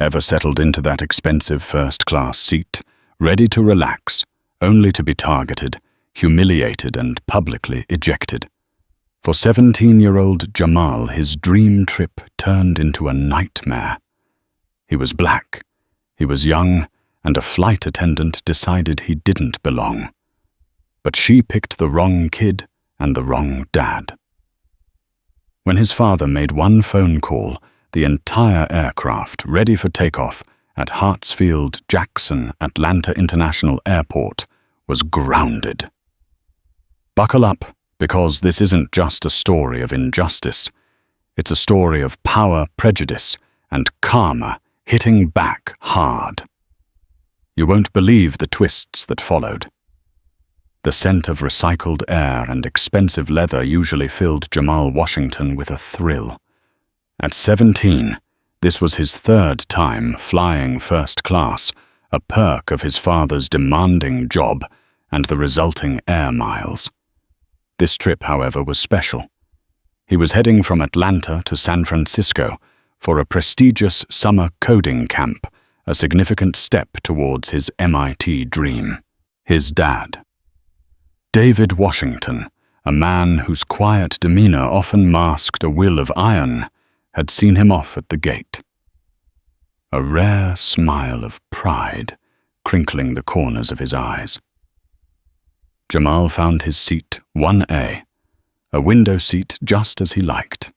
Ever settled into that expensive first-class seat, ready to relax, only to be targeted, humiliated, and publicly ejected? For 17-year-old Jamal, his dream trip turned into a nightmare. He was black, he was young, and a flight attendant decided he didn't belong. But she picked the wrong kid and the wrong dad. When his father made one phone call, the entire aircraft, ready for takeoff at Hartsfield-Jackson Atlanta International Airport, was grounded. Buckle up, because this isn't just a story of injustice. It's a story of power, prejudice, and karma hitting back hard. You won't believe the twists that followed. The scent of recycled air and expensive leather usually filled Jamal Washington with a thrill. At 17, this was his third time flying first class, a perk of his father's demanding job and the resulting air miles. This trip, however, was special. He was heading from Atlanta to San Francisco for a prestigious summer coding camp, a significant step towards his MIT dream. His dad, David Washington, a man whose quiet demeanor often masked a will of iron, had seen him off at the gate. A rare smile of pride crinkling the corners of his eyes. Jamal found his seat 1A, a window seat just as he liked.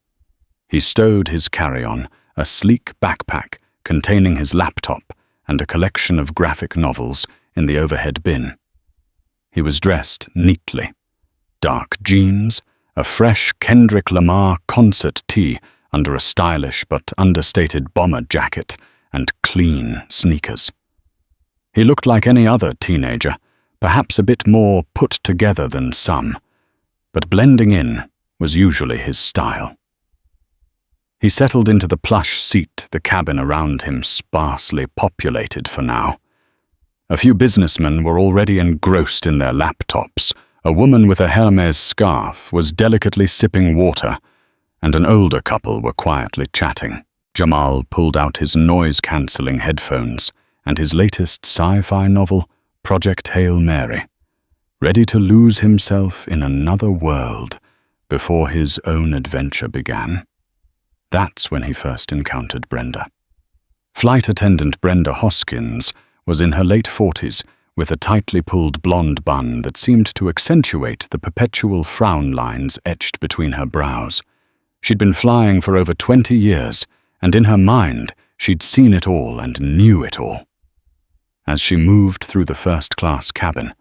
He stowed his carry-on, a sleek backpack containing his laptop and a collection of graphic novels, in the overhead bin. He was dressed neatly. Dark jeans, a fresh Kendrick Lamar concert tee under a stylish but understated bomber jacket, and clean sneakers. He looked like any other teenager, perhaps a bit more put together than some, but blending in was usually his style. He settled into the plush seat, the cabin around him sparsely populated for now. A few businessmen were already engrossed in their laptops. A woman with a Hermes scarf was delicately sipping water, and an older couple were quietly chatting. Jamal pulled out his noise-cancelling headphones and his latest sci-fi novel, Project Hail Mary, ready to lose himself in another world before his own adventure began. That's when he first encountered Brenda. Flight attendant Brenda Hoskins was in her late 40s, with a tightly pulled blonde bun that seemed to accentuate the perpetual frown lines etched between her brows. She'd been flying for over 20 years, and in her mind, she'd seen it all and knew it all. As she moved through the first-class cabin,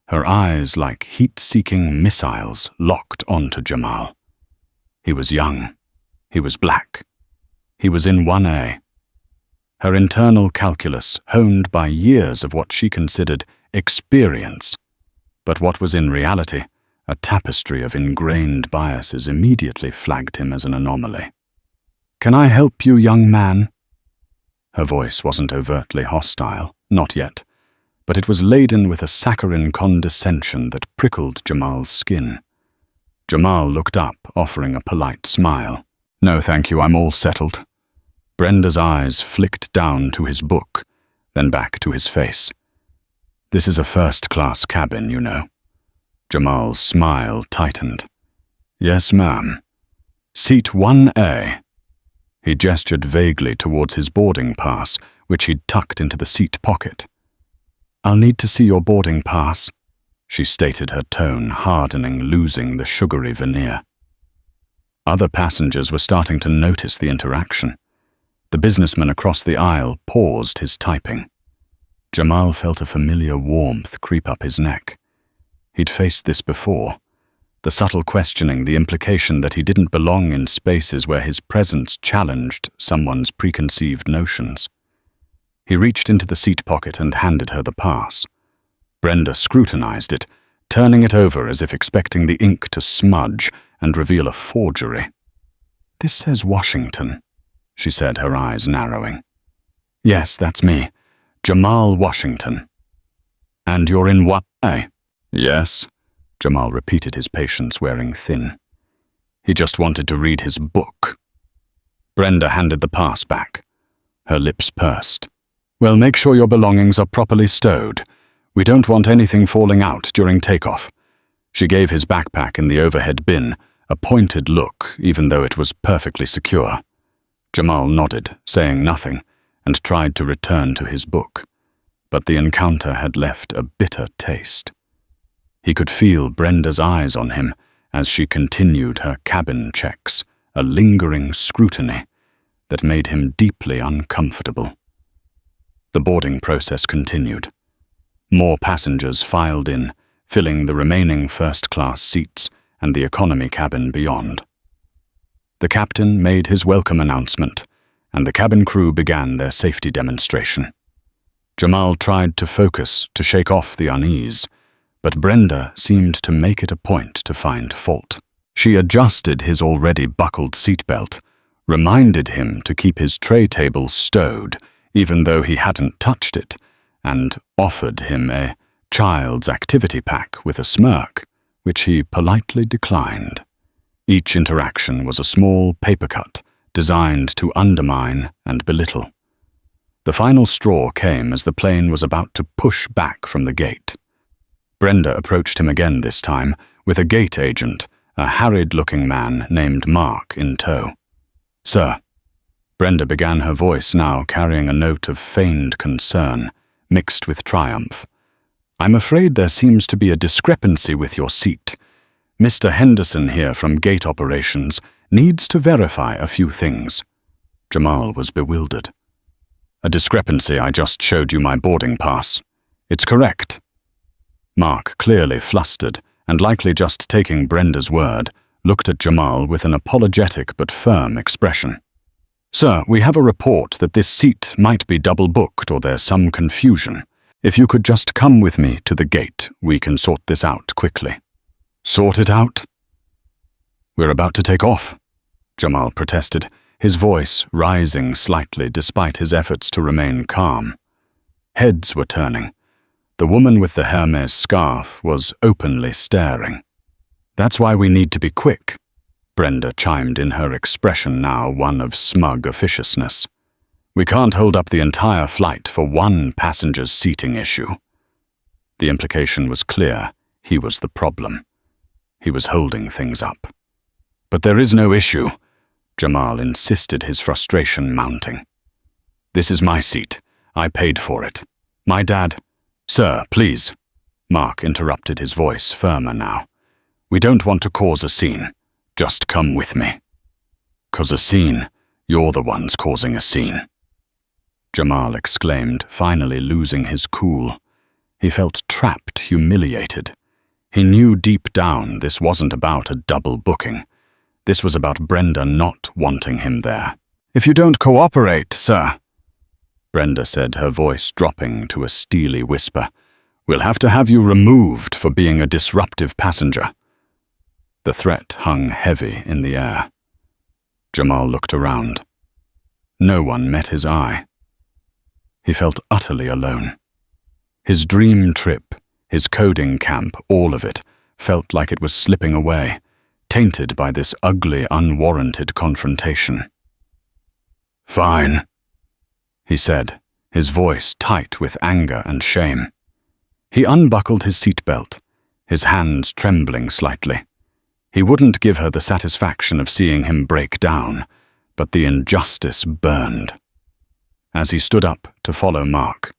her eyes like heat-seeking missiles locked onto Jamal. He was young. He was black. He was in 1A. Her internal calculus honed by years of what she considered experience, but what was in reality a tapestry of ingrained biases immediately flagged him as an anomaly. "Can I help you, young man?" Her voice wasn't overtly hostile, not yet, but it was laden with a saccharine condescension that prickled Jamal's skin. Jamal looked up, offering a polite smile. "No, thank you, I'm all settled." Brenda's eyes flicked down to his book, then back to his face. "This is a first-class cabin, you know." Jamal's smile tightened. "Yes, ma'am. Seat 1A. He gestured vaguely towards his boarding pass, which he'd tucked into the seat pocket. "I'll need to see your boarding pass," she stated, her tone hardening, losing the sugary veneer. Other passengers were starting to notice the interaction. The businessman across the aisle paused his typing. Jamal felt a familiar warmth creep up his neck. He'd faced this before. The subtle questioning, the implication that he didn't belong in spaces where his presence challenged someone's preconceived notions. He reached into the seat pocket and handed her the pass. Brenda scrutinized it, turning it over as if expecting the ink to smudge and reveal a forgery. "This says Washington," she said, her eyes narrowing. "Yes, that's me. Jamal Washington." "And you're in what?" "Yes," Jamal repeated, his patience wearing thin. He just wanted to read his book. Brenda handed the pass back. Her lips pursed. "Well, make sure your belongings are properly stowed. We don't want anything falling out during takeoff." She gave his backpack in the overhead bin a pointed look, even though it was perfectly secure. Jamal nodded, saying nothing, and tried to return to his book. But the encounter had left a bitter taste. He could feel Brenda's eyes on him as she continued her cabin checks, a lingering scrutiny that made him deeply uncomfortable. The boarding process continued. More passengers filed in, filling the remaining first-class seats and the economy cabin beyond. The captain made his welcome announcement, and the cabin crew began their safety demonstration. Jamal tried to focus to shake off the unease, but Brenda seemed to make it a point to find fault. She adjusted his already buckled seatbelt, reminded him to keep his tray table stowed, even though he hadn't touched it, and offered him a child's activity pack with a smirk, which he politely declined. Each interaction was a small paper cut designed to undermine and belittle. The final straw came as the plane was about to push back from the gate. Brenda approached him again this time with a gate agent, a harried-looking man named Mark, in tow. "Sir," Brenda began, her voice now carrying a note of feigned concern, mixed with triumph. "I'm afraid there seems to be a discrepancy with your seat. Mr. Henderson here from Gate Operations needs to verify a few things." Jamal was bewildered. "A discrepancy? I just showed you my boarding pass. It's correct." Mark, clearly flustered, and likely just taking Brenda's word, looked at Jamal with an apologetic but firm expression. "Sir, we have a report that this seat might be double-booked or there's some confusion. If you could just come with me to the gate, we can sort this out quickly." "Sort it out?" "We're about to take off," Jamal protested, his voice rising slightly despite his efforts to remain calm. Heads were turning. The woman with the Hermes scarf was openly staring. "That's why we need to be quick," Brenda chimed in, her expression now one of smug officiousness. "We can't hold up the entire flight for one passenger's seating issue." The implication was clear. He was the problem. He was holding things up. "But there is no issue," Jamal insisted, his frustration mounting. "This is my seat. I paid for it. My dad—" "Sir, please," Mark interrupted, his voice firmer now. "We don't want to cause a scene. Just come with me." "'Cause a scene? You're the ones causing a scene," Jamal exclaimed, finally losing his cool. He felt trapped, humiliated. He knew deep down this wasn't about a double booking. This was about Brenda not wanting him there. "If you don't cooperate, sir," Brenda said, her voice dropping to a steely whisper, "we'll have to have you removed for being a disruptive passenger." The threat hung heavy in the air. Jamal looked around. No one met his eye. He felt utterly alone. His dream trip, his coding camp, all of it, felt like it was slipping away, tainted by this ugly, unwarranted confrontation. "Fine," he said, his voice tight with anger and shame. He unbuckled his seatbelt, his hands trembling slightly. He wouldn't give her the satisfaction of seeing him break down, but the injustice burned. As he stood up to follow Mark,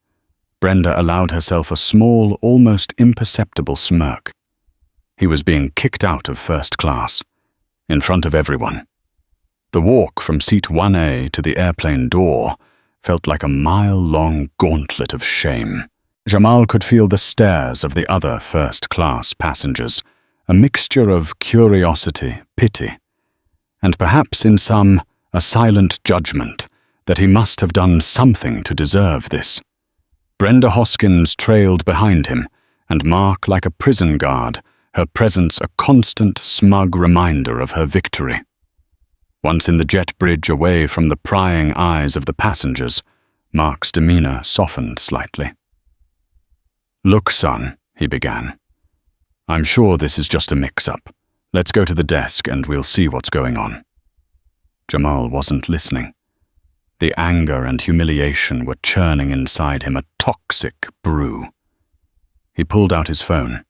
Brenda allowed herself a small, almost imperceptible smirk. He was being kicked out of first class, in front of everyone. The walk from seat 1A to the airplane door felt like a mile-long gauntlet of shame. Jamal could feel the stares of the other first-class passengers, a mixture of curiosity, pity, and perhaps in some, a silent judgment that he must have done something to deserve this. Brenda Hoskins trailed behind him, and Mark like a prison guard, her presence a constant, smug reminder of her victory. Once in the jet bridge away from the prying eyes of the passengers, Mark's demeanor softened slightly. "Look, son," he began. "I'm sure this is just a mix-up. Let's go to the desk and we'll see what's going on." Jamal wasn't listening. The anger and humiliation were churning inside him, a toxic brew. He pulled out his phone.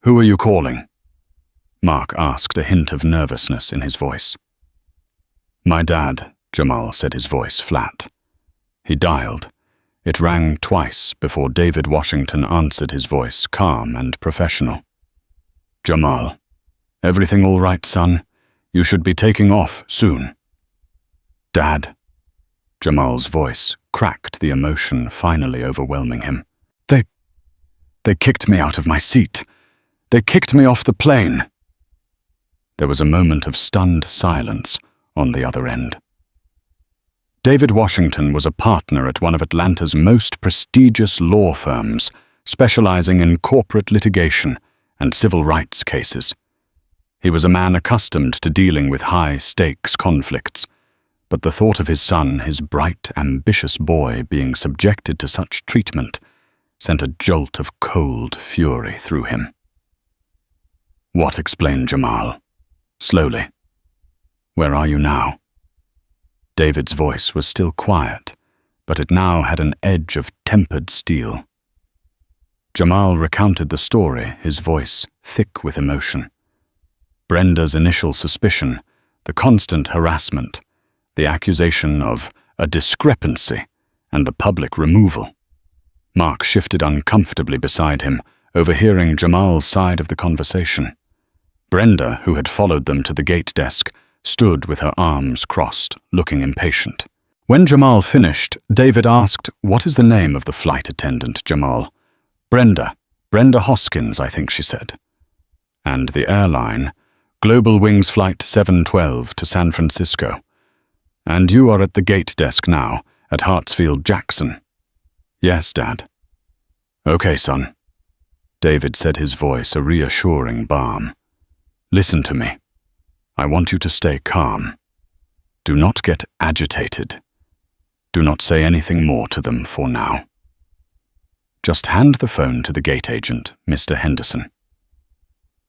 "Who are you calling?" Mark asked, a hint of nervousness in his voice. "My dad," Jamal said, his voice flat. He dialed. It rang twice before David Washington answered, his voice calm and professional. "Jamal, everything all right, son? You should be taking off soon." "Dad." Jamal's voice cracked, the emotion finally overwhelming him. They kicked me out of my seat. They kicked me off the plane." There was a moment of stunned silence on the other end. David Washington was a partner at one of Atlanta's most prestigious law firms, specializing in corporate litigation and civil rights cases. He was a man accustomed to dealing with high-stakes conflicts, but the thought of his son, his bright, ambitious boy, being subjected to such treatment sent a jolt of cold fury through him. "What?" explained Jamal, slowly. "Where are you now?" David's voice was still quiet, but it now had an edge of tempered steel. Jamal recounted the story, his voice thick with emotion. Brenda's initial suspicion, the constant harassment, the accusation of a discrepancy, and the public removal. Mark shifted uncomfortably beside him, overhearing Jamal's side of the conversation. Brenda, who had followed them to the gate desk, stood with her arms crossed, looking impatient. When Jamal finished, David asked, "What is the name of the flight attendant, Jamal?" Brenda Hoskins, I think she said." "And the airline?" "Global Wings Flight 712 to San Francisco." "And you are at the gate desk now, at Hartsfield-Jackson?" "Yes, Dad." "Okay, son." David said, his voice a reassuring balm. "Listen to me. I want you to stay calm. Do not get agitated. Do not say anything more to them for now. Just hand the phone to the gate agent, Mr. Henderson."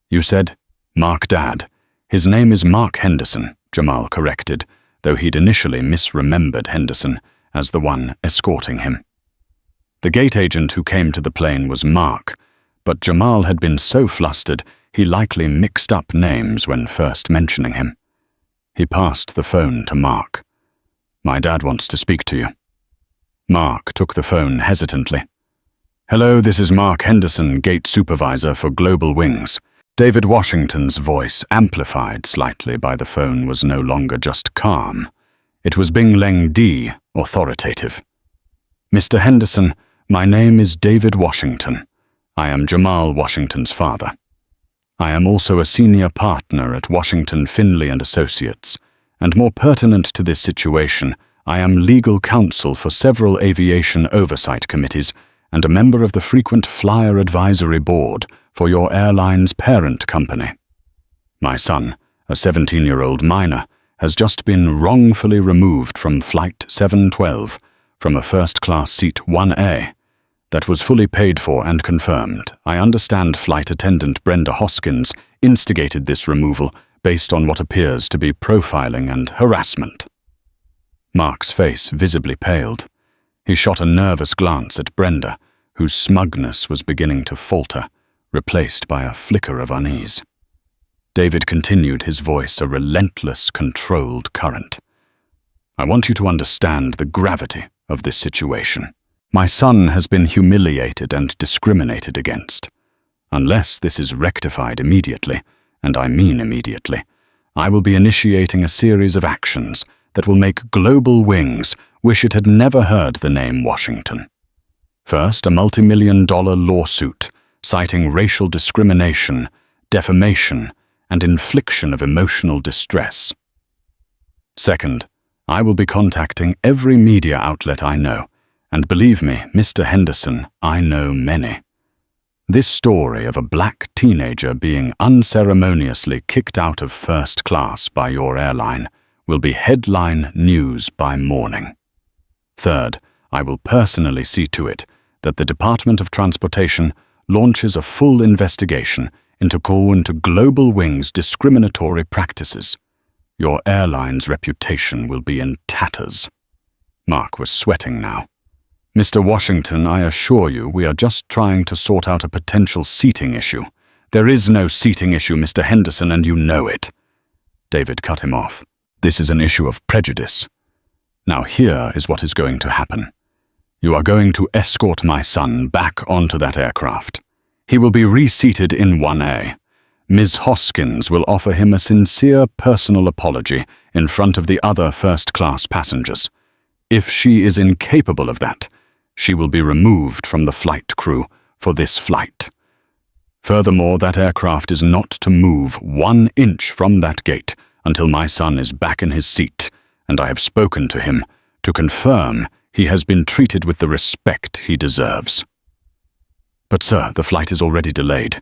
"You said Mark Dad. His name is Mark Henderson," Jamal corrected, though he'd initially misremembered Henderson as the one escorting him. The gate agent who came to the plane was Mark, but Jamal had been so flustered he likely mixed up names when first mentioning him. He passed the phone to Mark. "My dad wants to speak to you." Mark took the phone hesitantly. "Hello, this is Mark Henderson, gate supervisor for Global Wings." David Washington's voice, amplified slightly by the phone, was no longer just calm. It was Bing Leng Di, authoritative. "Mr. Henderson, my name is David Washington. I am Jamal Washington's father. I am also a senior partner at Washington Finley and Associates, and more pertinent to this situation, I am legal counsel for several aviation oversight committees and a member of the Frequent Flyer Advisory Board for your airline's parent company. My son, a 17-year-old minor, has just been wrongfully removed from Flight 712 from a first-class seat 1A that was fully paid for and confirmed. I understand flight attendant Brenda Hoskins instigated this removal based on what appears to be profiling and harassment." Mark's face visibly paled. He shot a nervous glance at Brenda, whose smugness was beginning to falter, replaced by a flicker of unease. David continued, his voice a relentless, controlled current. "I want you to understand the gravity of this situation. My son has been humiliated and discriminated against. Unless this is rectified immediately, and I mean immediately, I will be initiating a series of actions that will make Global Wings wish it had never heard the name Washington. First, a multi-million-dollar lawsuit citing racial discrimination, defamation, and infliction of emotional distress. Second, I will be contacting every media outlet I know, and believe me, Mr. Henderson, I know many. This story of a black teenager being unceremoniously kicked out of first class by your airline will be headline news by morning. Third, I will personally see to it that the Department of Transportation launches a full investigation into Global Wings' discriminatory practices. Your airline's reputation will be in tatters." Mark was sweating now. "Mr. Washington, I assure you we are just trying to sort out a potential seating issue. There is no seating issue, Mr. Henderson, and you know it." David cut him off. "This is an issue of prejudice. Now here is what is going to happen. You are going to escort my son back onto that aircraft. He will be reseated in 1A. Ms. Hoskins will offer him a sincere personal apology in front of the other first-class passengers. If she is incapable of that, she will be removed from the flight crew for this flight. Furthermore, that aircraft is not to move 1 inch from that gate until my son is back in his seat, and I have spoken to him to confirm he has been treated with the respect he deserves." "But sir, the flight is already delayed.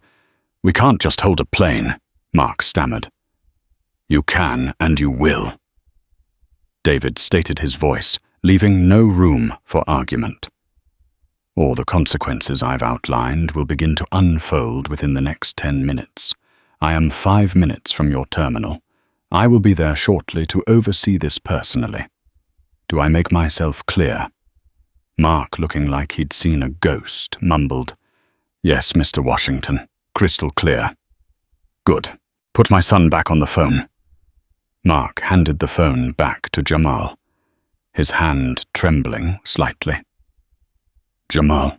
We can't just hold a plane," Mark stammered. "You can and you will." David stated his voice, leaving no room for argument. "All the consequences I've outlined will begin to unfold within the next 10 minutes. I am 5 minutes from your terminal. I will be there shortly to oversee this personally. Do I make myself clear?" Mark, looking like he'd seen a ghost, mumbled, "Yes, Mr. Washington, crystal clear." "Good. Put my son back on the phone." Mark handed the phone back to Jamal, his hand trembling slightly. "Jamal,"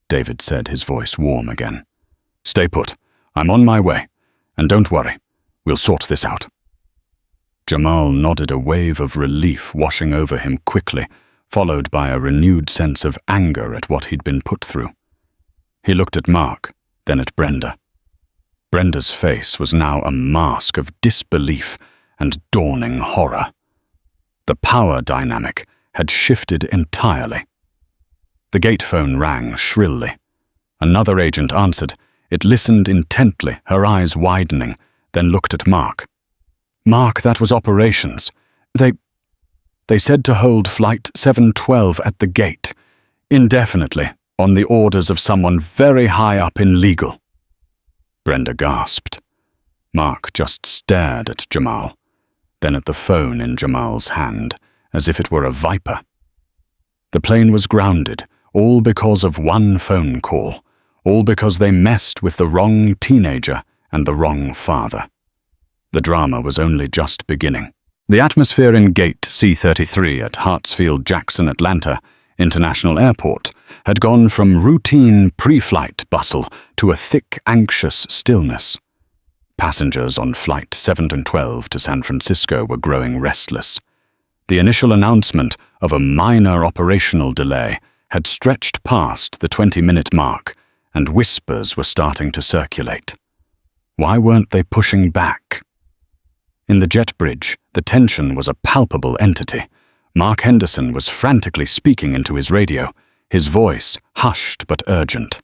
David said, his voice warm again. "Stay put. I'm on my way. And don't worry. We'll sort this out." Jamal nodded, a wave of relief washing over him quickly, followed by a renewed sense of anger at what he'd been put through. He looked at Mark, then at Brenda. Brenda's face was now a mask of disbelief and dawning horror. The power dynamic had shifted entirely. The gate phone rang shrilly. Another agent answered. It listened intently, her eyes widening, then looked at Mark. "Mark, that was operations. They said to hold Flight 712 at the gate, indefinitely, on the orders of someone very high up in legal." Brenda gasped. Mark just stared at Jamal, then at the phone in Jamal's hand, as if it were a viper. The plane was grounded, all because of one phone call, all because they messed with the wrong teenager and the wrong father. The drama was only just beginning. The atmosphere in Gate C-33 at Hartsfield-Jackson Atlanta International Airport had gone from routine pre-flight bustle to a thick, anxious stillness. Passengers on Flight 712 to San Francisco were growing restless. The initial announcement of a minor operational delay had stretched past the 20-minute mark, and whispers were starting to circulate. Why weren't they pushing back? In the jet bridge, the tension was a palpable entity. Mark Henderson was frantically speaking into his radio, his voice hushed but urgent.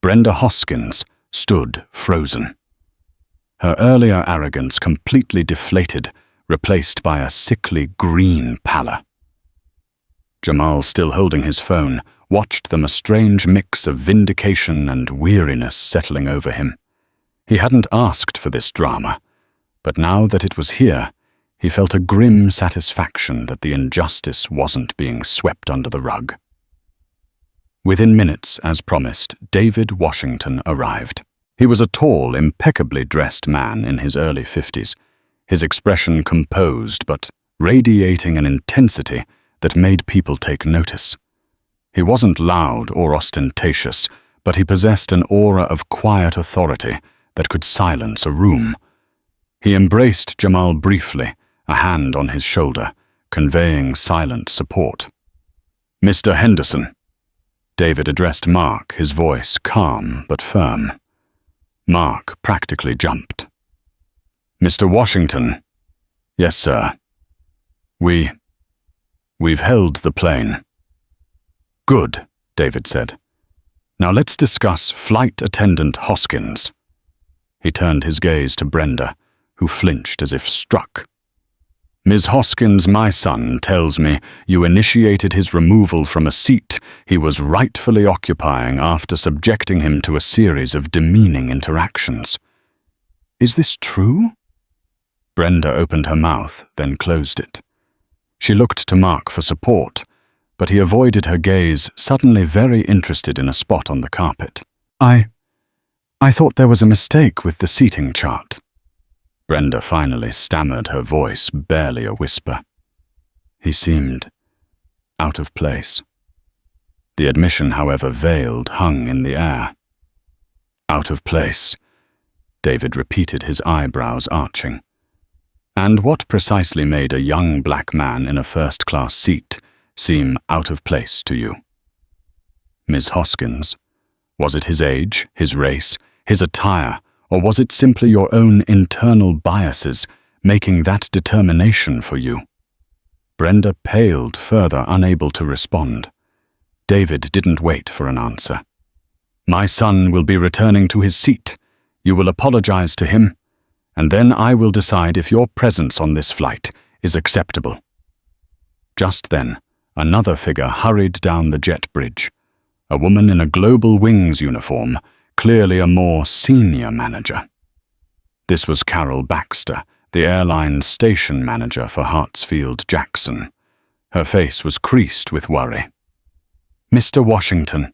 Brenda Hoskins stood frozen. Her earlier arrogance completely deflated, replaced by a sickly green pallor. Jamal, still holding his phone, watched them, a strange mix of vindication and weariness settling over him. He hadn't asked for this drama, but now that it was here, he felt a grim satisfaction that the injustice wasn't being swept under the rug. Within minutes, as promised, David Washington arrived. He was a tall, impeccably dressed man in his early 50s, his expression composed but radiating an intensity that made people take notice. He wasn't loud or ostentatious, but he possessed an aura of quiet authority that could silence a room. He embraced Jamal briefly, a hand on his shoulder, conveying silent support. "Mr. Henderson." David addressed Mark, his voice calm but firm. Mark practically jumped. "Mr. Washington." "Yes, sir." We've held the plane." "Good," David said. "Now let's discuss Flight Attendant Hoskins." He turned his gaze to Brenda, who flinched as if struck. "Ms. Hoskins, my son tells me you initiated his removal from a seat he was rightfully occupying after subjecting him to a series of demeaning interactions. Is this true?" Brenda opened her mouth, then closed it. She looked to Mark for support, but he avoided her gaze, suddenly very interested in a spot on the carpet. I thought there was a mistake with the seating chart. Brenda finally stammered, her voice barely a whisper. He seemed out of place. The admission, however veiled, hung in the air. Out of place, David repeated, his eyebrows arching. And what precisely made a young black man in a first-class seat seem out of place to you? Ms. Hoskins, was it his age, his race, his attire, or was it simply your own internal biases making that determination for you? Brenda paled further, unable to respond. David didn't wait for an answer. My son will be returning to his seat. You will apologize to him, and then I will decide if your presence on this flight is acceptable. Just then, another figure hurried down the jet bridge. A woman in a Global Wings uniform, clearly a more senior manager. This was Carol Baxter, the airline station manager for Hartsfield-Jackson. Her face was creased with worry. Mr. Washington,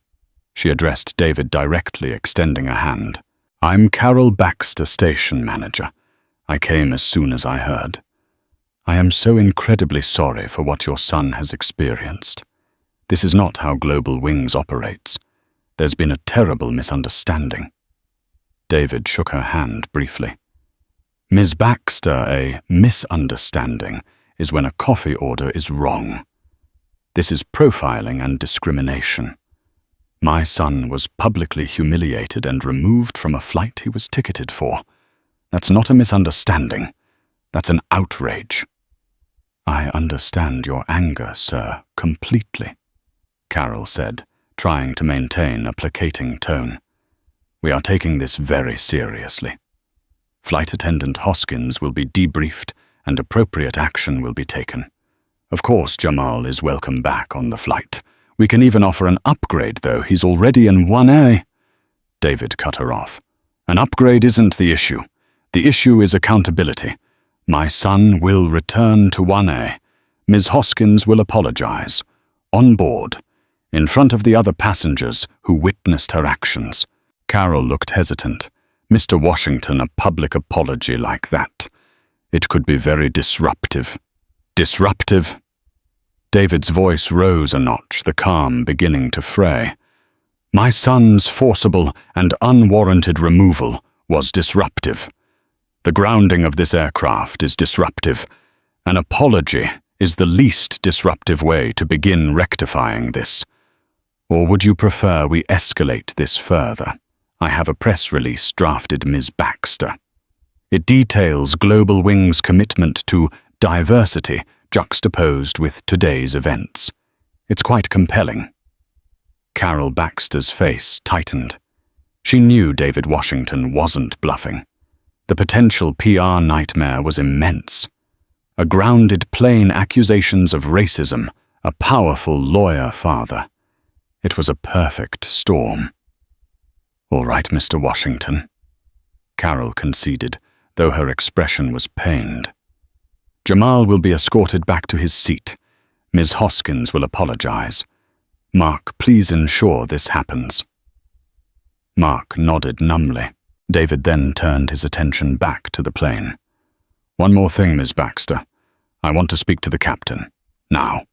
she addressed David directly, extending a hand. I'm Carol Baxter, station manager. I came as soon as I heard. I am so incredibly sorry for what your son has experienced. This is not how Global Wings operates. There's been a terrible misunderstanding. David shook her hand briefly. Ms. Baxter, a misunderstanding is when a coffee order is wrong. This is profiling and discrimination. My son was publicly humiliated and removed from a flight he was ticketed for. That's not a misunderstanding. That's an outrage. I understand your anger, sir, completely, Carol said, trying to maintain a placating tone. We are taking this very seriously. Flight attendant Hoskins will be debriefed and appropriate action will be taken. Of course, Jamal is welcome back on the flight. We can even offer an upgrade, though he's already in 1A. David cut her off. An upgrade isn't the issue. The issue is accountability. My son will return to 1A. Ms. Hoskins will apologize. On board. In front of the other passengers who witnessed her actions. Carol looked hesitant. Mr. Washington, a public apology like that. It could be very disruptive. Disruptive? David's voice rose a notch, the calm beginning to fray. My son's forcible and unwarranted removal was disruptive. The grounding of this aircraft is disruptive. An apology is the least disruptive way to begin rectifying this. Or would you prefer we escalate this further? I have a press release drafted, Ms. Baxter. It details Global Wings' commitment to diversity juxtaposed with today's events. It's quite compelling. Carol Baxter's face tightened. She knew David Washington wasn't bluffing. The potential PR nightmare was immense. A grounded, plain accusations of racism, a powerful lawyer father. It was a perfect storm. All right, Mr. Washington, Carol conceded, though her expression was pained. Jamal will be escorted back to his seat. Ms. Hoskins will apologize. Mark, please ensure this happens. Mark nodded numbly. David then turned his attention back to the plane. One more thing, Ms. Baxter. I want to speak to the captain. Now.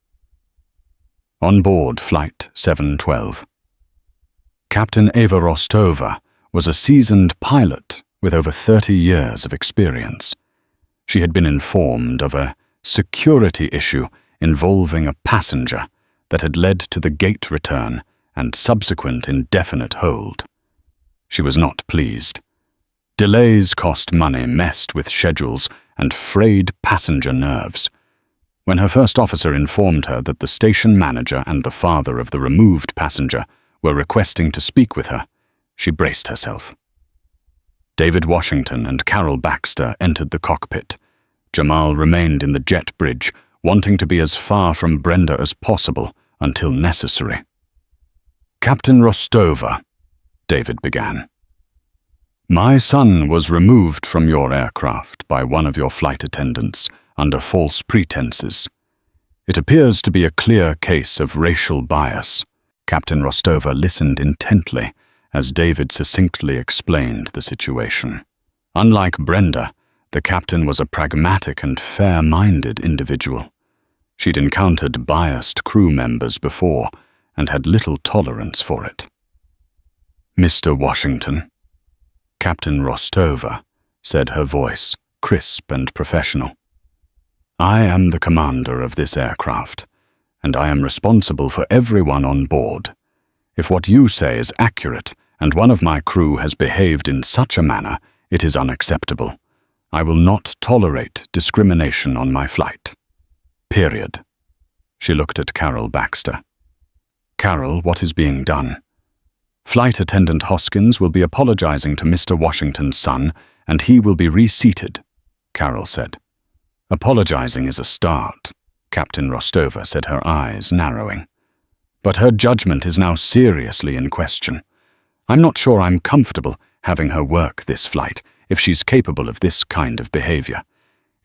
On board Flight 712. Captain Eva Rostova was a seasoned pilot with over 30 years of experience. She had been informed of a security issue involving a passenger that had led to the gate return and subsequent indefinite hold. She was not pleased. Delays cost money, messed with schedules, and frayed passenger nerves. When her first officer informed her that the station manager and the father of the removed passenger were requesting to speak with her, she braced herself. David Washington and Carol Baxter entered the cockpit. Jamal remained in the jet bridge, wanting to be as far from Brenda as possible until necessary. Captain Rostova, David began. My son was removed from your aircraft by one of your flight attendants under false pretenses. It appears to be a clear case of racial bias. Captain Rostova listened intently as David succinctly explained the situation. Unlike Brenda, the captain was a pragmatic and fair-minded individual. She'd encountered biased crew members before and had little tolerance for it. "Mr. Washington," Captain Rostova said, her voice crisp and professional. "I am the commander of this aircraft, and I am responsible for everyone on board. If what you say is accurate and one of my crew has behaved in such a manner, it is unacceptable. I will not tolerate discrimination on my flight. Period." She looked at Carol Baxter. "Carol, what is being done?" "Flight attendant Hoskins will be apologizing to Mr. Washington's son, and he will be reseated," Carol said. "Apologizing is a start," Captain Rostova said, her eyes narrowing. "But her judgment is now seriously in question. I'm not sure I'm comfortable having her work this flight if she's capable of this kind of behavior.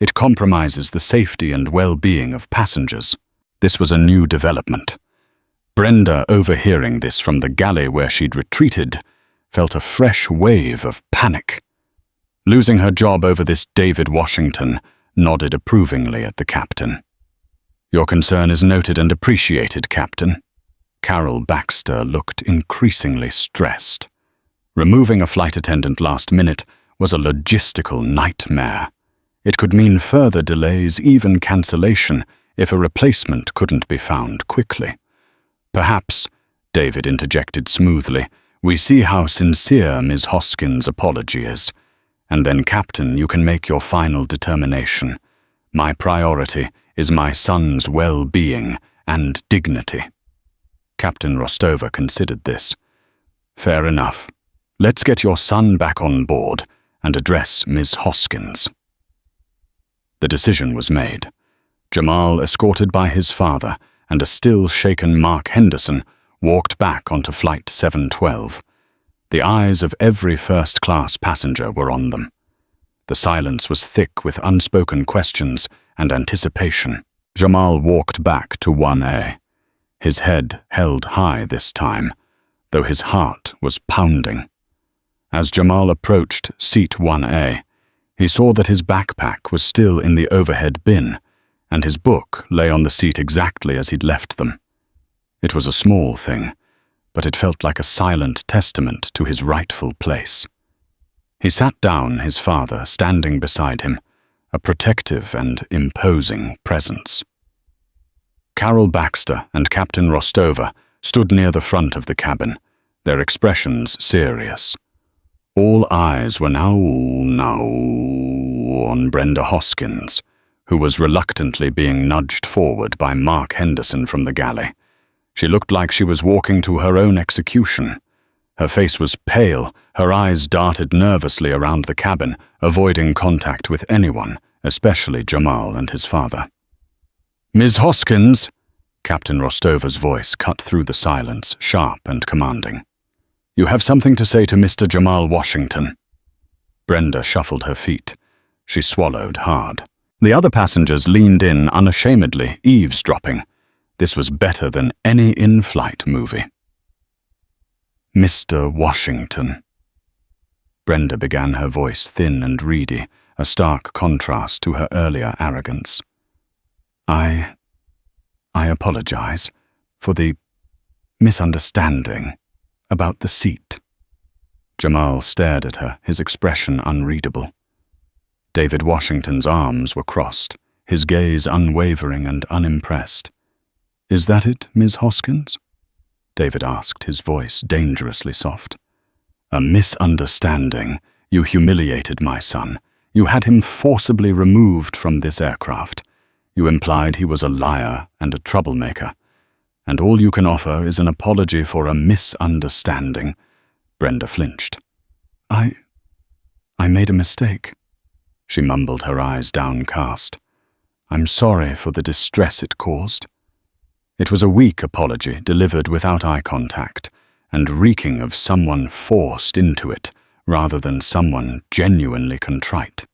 It compromises the safety and well-being of passengers." This was a new development. Brenda, overhearing this from the galley where she'd retreated, felt a fresh wave of panic. Losing her job over this David Washington, nodded approvingly at the captain. "Your concern is noted and appreciated, Captain." Carol Baxter looked increasingly stressed. Removing a flight attendant last minute was a logistical nightmare. It could mean further delays, even cancellation, if a replacement couldn't be found quickly. "Perhaps," David interjected smoothly, "we see how sincere Ms. Hoskins' apology is. And then, Captain, you can make your final determination. My priority is my son's well-being and dignity." Captain Rostova considered this. "Fair enough. Let's get your son back on board and address Ms. Hoskins." The decision was made. Jamal, escorted by his father and a still-shaken Mark Henderson, walked back onto Flight 712. The eyes of every first-class passenger were on them. The silence was thick with unspoken questions and anticipation. Jamal walked back to 1A, his head held high this time, though his heart was pounding. As Jamal approached seat 1A, he saw that his backpack was still in the overhead bin, and his book lay on the seat exactly as he'd left them. It was a small thing, but it felt like a silent testament to his rightful place. He sat down, his father standing beside him, a protective and imposing presence. Carol Baxter and Captain Rostova stood near the front of the cabin, their expressions serious. All eyes were now on Brenda Hoskins, who was reluctantly being nudged forward by Mark Henderson from the galley. She looked like she was walking to her own execution. Her face was pale, her eyes darted nervously around the cabin, avoiding contact with anyone, especially Jamal and his father. "Ms. Hoskins," Captain Rostova's voice cut through the silence, sharp and commanding. "You have something to say to Mr. Jamal Washington." Brenda shuffled her feet. She swallowed hard. The other passengers leaned in unashamedly, eavesdropping. This was better than any in-flight movie. "Mr. Washington." Brenda began, her voice thin and reedy, a stark contrast to her earlier arrogance. I apologize for the misunderstanding about the seat." Jamal stared at her, his expression unreadable. David Washington's arms were crossed, his gaze unwavering and unimpressed. "Is that it, Ms. Hoskins?" David asked, his voice dangerously soft. "A misunderstanding. You humiliated my son. You had him forcibly removed from this aircraft. You implied he was a liar and a troublemaker. And all you can offer is an apology for a misunderstanding." Brenda flinched. I made a mistake," she mumbled, her eyes downcast. "I'm sorry for the distress it caused." It was a weak apology, delivered without eye contact, and reeking of someone forced into it, rather than someone genuinely contrite.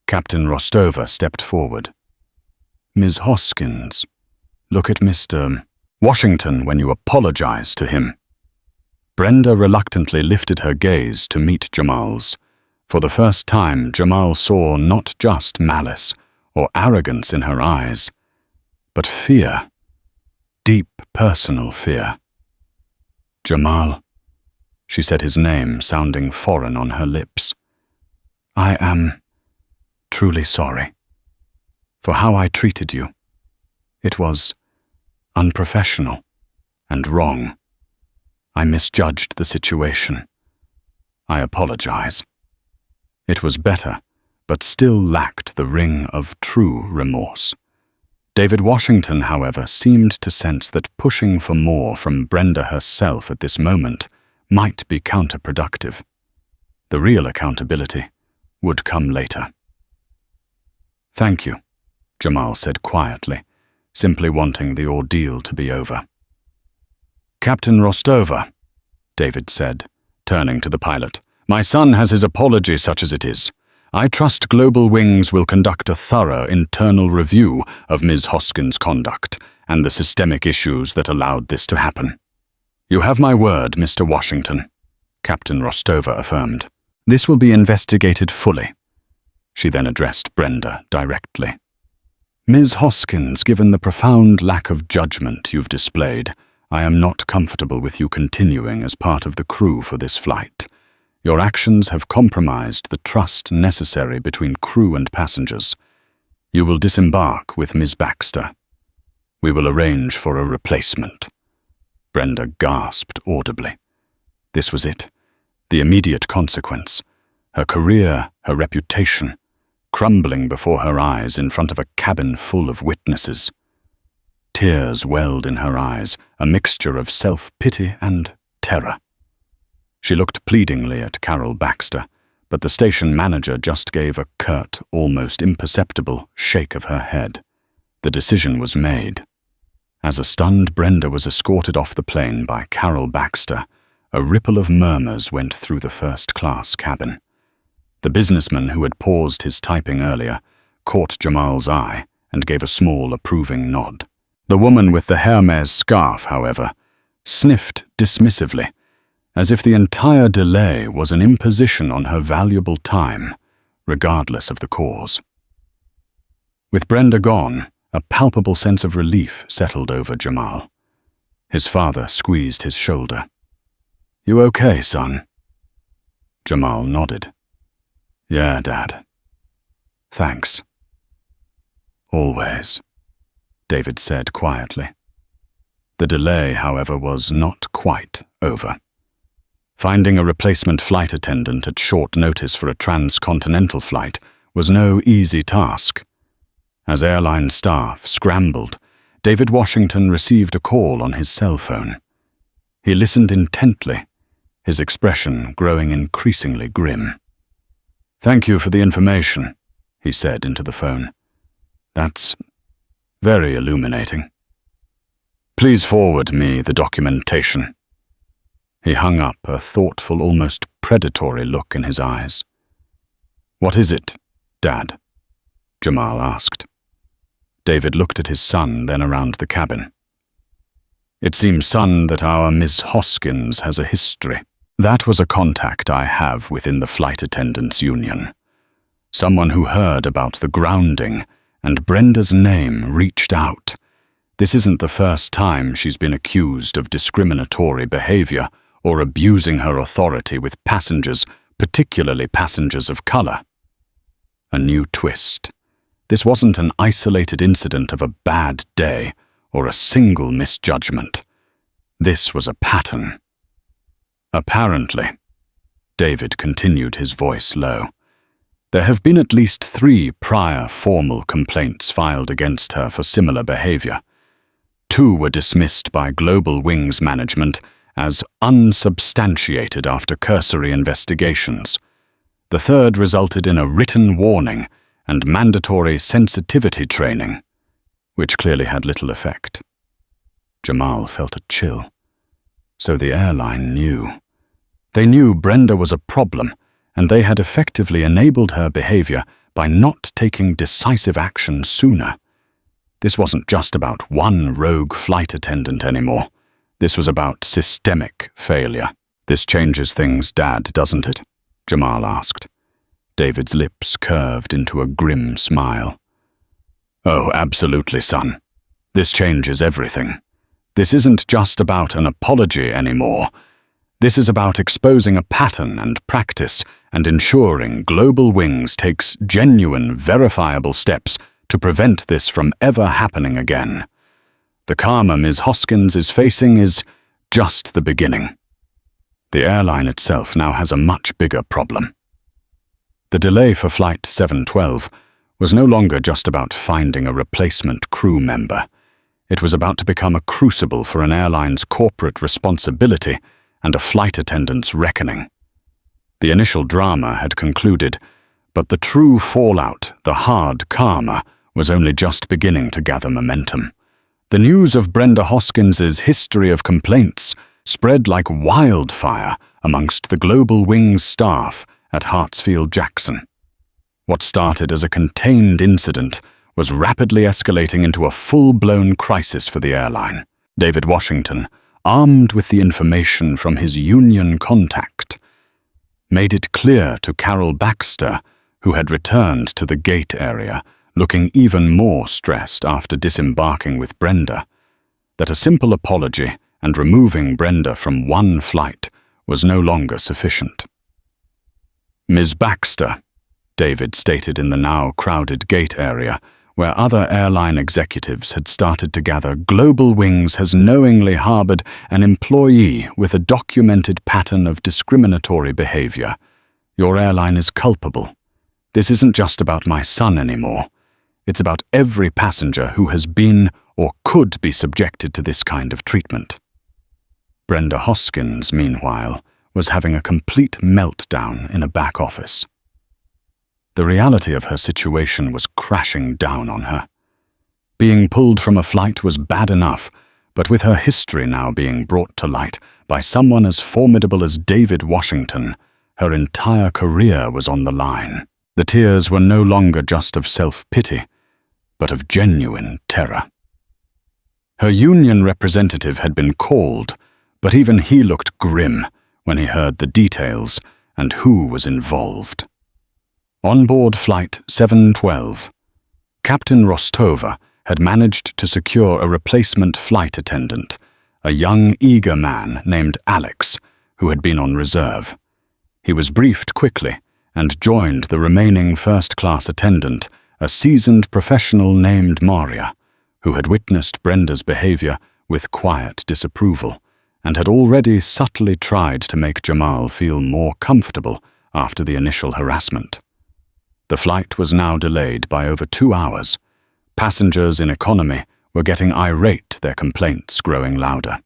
Captain Rostova stepped forward. Ms. Hoskins, look at Mr. Washington when you apologize to him." Brenda reluctantly lifted her gaze to meet Jamal's. For the first time, Jamal saw not just malice or arrogance in her eyes, but fear, deep personal fear. "Jamal," she said his name sounding foreign on her lips. "I am truly sorry for how I treated you. It was unprofessional and wrong. I misjudged the situation. I apologize." It was better, but still lacked the ring of true remorse. David Washington, however, seemed to sense that pushing for more from Brenda herself at this moment might be counterproductive. The real accountability would come later. "Thank you," Jamal said quietly, simply wanting the ordeal to be over. "Captain Rostova," David said, turning to the pilot, "my son has his apology such as it is. I trust Global Wings will conduct a thorough internal review of Ms. Hoskins' conduct and the systemic issues that allowed this to happen." "You have my word, Mr. Washington," Captain Rostova affirmed. "This will be investigated fully." She then addressed Brenda directly. "Ms. Hoskins, given the profound lack of judgment you've displayed, I am not comfortable with you continuing as part of the crew for this flight. Your actions have compromised the trust necessary between crew and passengers. You will disembark with Ms. Baxter. We will arrange for a replacement." Brenda gasped audibly. This was it, the immediate consequence. Her career, her reputation, crumbling before her eyes in front of a cabin full of witnesses. Tears welled in her eyes, a mixture of self-pity and terror. She looked pleadingly at Carol Baxter, but the station manager just gave a curt, almost imperceptible shake of her head. The decision was made. As a stunned Brenda was escorted off the plane by Carol Baxter, a ripple of murmurs went through the first-class cabin. The businessman who had paused his typing earlier caught Jamal's eye and gave a small, approving nod. The woman with the Hermes scarf, however, sniffed dismissively, as if the entire delay was an imposition on her valuable time, regardless of the cause. With Brenda gone, a palpable sense of relief settled over Jamal. His father squeezed his shoulder. "You okay, son?" Jamal nodded. "Yeah, Dad. Thanks." "Always," David said quietly. The delay, however, was not quite over. Finding a replacement flight attendant at short notice for a transcontinental flight was no easy task. As airline staff scrambled, David Washington received a call on his cell phone. He listened intently, his expression growing increasingly grim. "Thank you for the information," he said into the phone. "That's very illuminating. Please forward me the documentation." He hung up, a thoughtful, almost predatory look in his eyes. "What is it, Dad?" Jamal asked. David looked at his son, then around the cabin. "It seems, son, that our Miss Hoskins has a history. That was a contact I have within the Flight Attendants Union. Someone who heard about the grounding, and Brenda's name reached out. This isn't the first time she's been accused of discriminatory behavior or abusing her authority with passengers, particularly passengers of color." A new twist. This wasn't an isolated incident of a bad day or a single misjudgment. This was a pattern. "Apparently," David continued, his voice low, "there have been at least 3 prior formal complaints filed against her for similar behavior. 2 were dismissed by Global Wings management as unsubstantiated after cursory investigations. The 3rd resulted in a written warning and mandatory sensitivity training, which clearly had little effect." Jamal felt a chill. So the airline knew. They knew Brenda was a problem, and they had effectively enabled her behavior by not taking decisive action sooner. This wasn't just about one rogue flight attendant anymore. This was about systemic failure. "This changes things, Dad, doesn't it?" Jamal asked. David's lips curved into a grim smile. "Oh, absolutely, son. This changes everything. This isn't just about an apology anymore. This is about exposing a pattern and practice and ensuring Global Wings takes genuine, verifiable steps to prevent this from ever happening again. The karma Ms. Hoskins is facing is just the beginning. The airline itself now has a much bigger problem." The delay for Flight 712 was no longer just about finding a replacement crew member. It was about to become a crucible for an airline's corporate responsibility and a flight attendant's reckoning. The initial drama had concluded, but the true fallout, the hard karma, was only just beginning to gather momentum. The news of Brenda Hoskins's history of complaints spread like wildfire amongst the Global Wings staff at Hartsfield-Jackson. What started as a contained incident was rapidly escalating into a full-blown crisis for the airline. David Washington, armed with the information from his union contact, made it clear to Carol Baxter, who had returned to the gate area, looking even more stressed after disembarking with Brenda, that a simple apology and removing Brenda from one flight was no longer sufficient. "Ms. Baxter," David stated in the now crowded gate area, where other airline executives had started to gather, "Global Wings has knowingly harbored an employee with a documented pattern of discriminatory behavior. Your airline is culpable. This isn't just about my son anymore. It's about every passenger who has been or could be subjected to this kind of treatment." Brenda Hoskins, meanwhile, was having a complete meltdown in a back office. The reality of her situation was crashing down on her. Being pulled from a flight was bad enough, but with her history now being brought to light by someone as formidable as David Washington, her entire career was on the line. The tears were no longer just of self-pity, but of genuine terror. Her union representative had been called, but even he looked grim when he heard the details and who was involved. On board Flight 712, Captain Rostova had managed to secure a replacement flight attendant, a young, eager man named Alex, who had been on reserve. He was briefed quickly and joined the remaining first-class attendant, a seasoned professional named Maria, who had witnessed Brenda's behavior with quiet disapproval and had already subtly tried to make Jamal feel more comfortable after the initial harassment. The flight was now delayed by over 2 hours. Passengers in economy were getting irate, their complaints growing louder.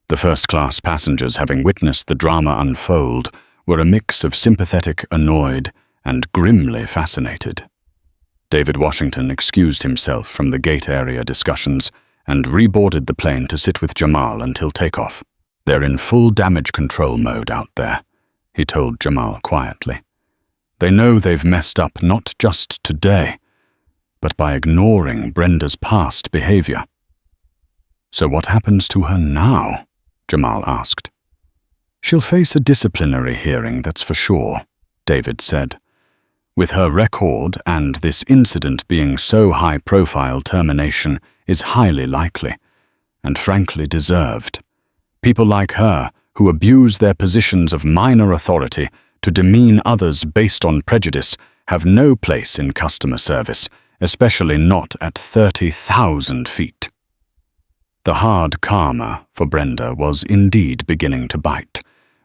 The first-class passengers, having witnessed the drama unfold, were a mix of sympathetic, annoyed, and grimly fascinated. David Washington excused himself from the gate area discussions and reboarded the plane to sit with Jamal until takeoff. "They're in full damage control mode out there," he told Jamal quietly. "They know they've messed up not just today, but by ignoring Brenda's past behavior." "So what happens to her now?" Jamal asked. "She'll face a disciplinary hearing, that's for sure," David said. "With her record and this incident being so high-profile, termination is highly likely, and frankly deserved. People like her, who abuse their positions of minor authority to demean others based on prejudice, have no place in customer service, especially not at 30,000 feet. The hard karma for Brenda was indeed beginning to bite.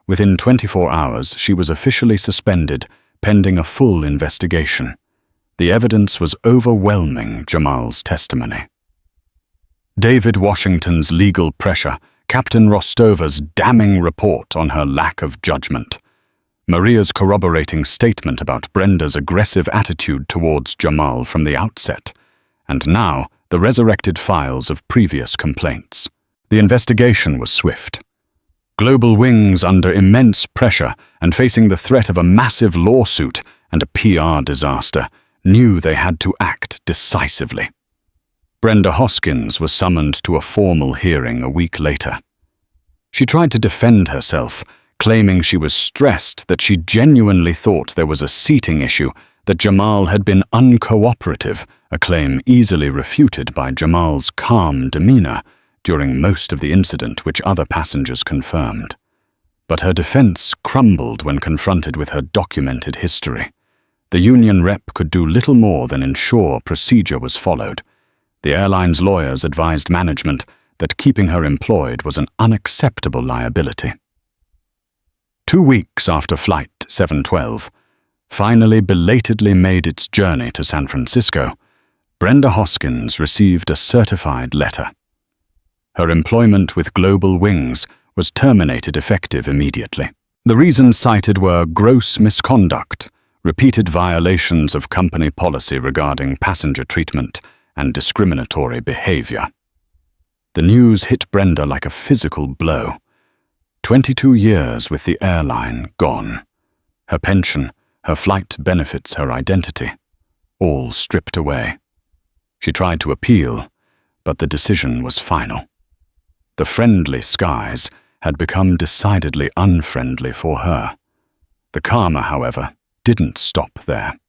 Within 24 hours, she was officially suspended, pending a full investigation. The evidence was overwhelming Jamal's testimony. David Washington's legal pressure, Captain Rostova's damning report on her lack of judgment, Maria's corroborating statement about Brenda's aggressive attitude towards Jamal from the outset, and now the resurrected files of previous complaints. The investigation was swift. Global Wings, under immense pressure and facing the threat of a massive lawsuit and a PR disaster, knew they had to act decisively. Brenda Hoskins was summoned to a formal hearing a week later. She tried to defend herself, claiming she was stressed that she genuinely thought there was a seating issue, that Jamal had been uncooperative, a claim easily refuted by Jamal's calm demeanor during most of the incident, which other passengers confirmed. But her defense crumbled when confronted with her documented history. The union rep could do little more than ensure procedure was followed. The airline's lawyers advised management that keeping her employed was an unacceptable liability. 2 weeks after Flight 712 finally belatedly made its journey to San Francisco, Brenda Hoskins received a certified letter. Her employment with Global Wings was terminated effective immediately. The reasons cited were gross misconduct, repeated violations of company policy regarding passenger treatment, and discriminatory behavior. The news hit Brenda like a physical blow. 22 years with the airline gone. Her pension, her flight benefits, her identity, all stripped away. She tried to appeal, but the decision was final. The friendly skies had become decidedly unfriendly for her. The karma, however, didn't stop there.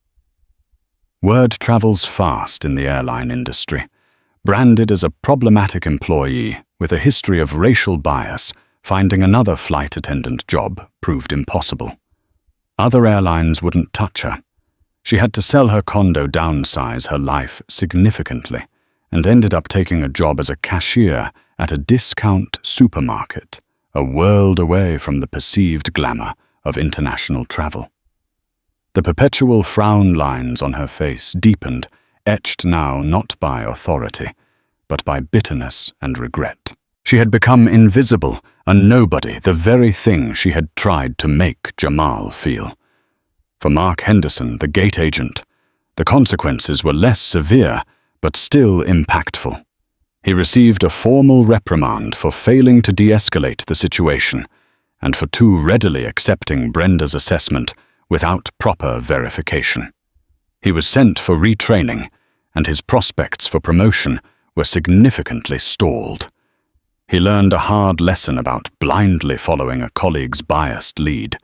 Word travels fast in the airline industry. Branded as a problematic employee with a history of racial bias, finding another flight attendant job proved impossible. Other airlines wouldn't touch her. She had to sell her condo, downsize her life significantly, and ended up taking a job as a cashier at a discount supermarket, a world away from the perceived glamour of international travel. The perpetual frown lines on her face deepened, etched now not by authority, but by bitterness and regret. She had become invisible, a nobody, the very thing she had tried to make Jamal feel. For Mark Henderson, the gate agent, the consequences were less severe, but still impactful. He received a formal reprimand for failing to de-escalate the situation, and for too readily accepting Brenda's assessment without proper verification. He was sent for retraining, and his prospects for promotion were significantly stalled. He learned a hard lesson about blindly following a colleague's biased lead.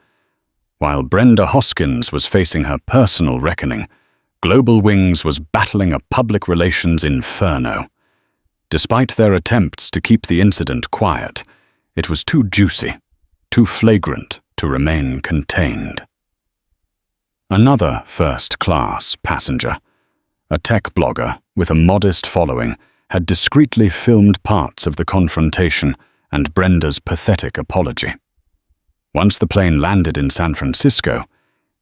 While Brenda Hoskins was facing her personal reckoning, Global Wings was battling a public relations inferno. Despite their attempts to keep the incident quiet, it was too juicy, too flagrant to remain contained. Another first-class passenger, a tech blogger with a modest following, had discreetly filmed parts of the confrontation and Brenda's pathetic apology. Once the plane landed in San Francisco,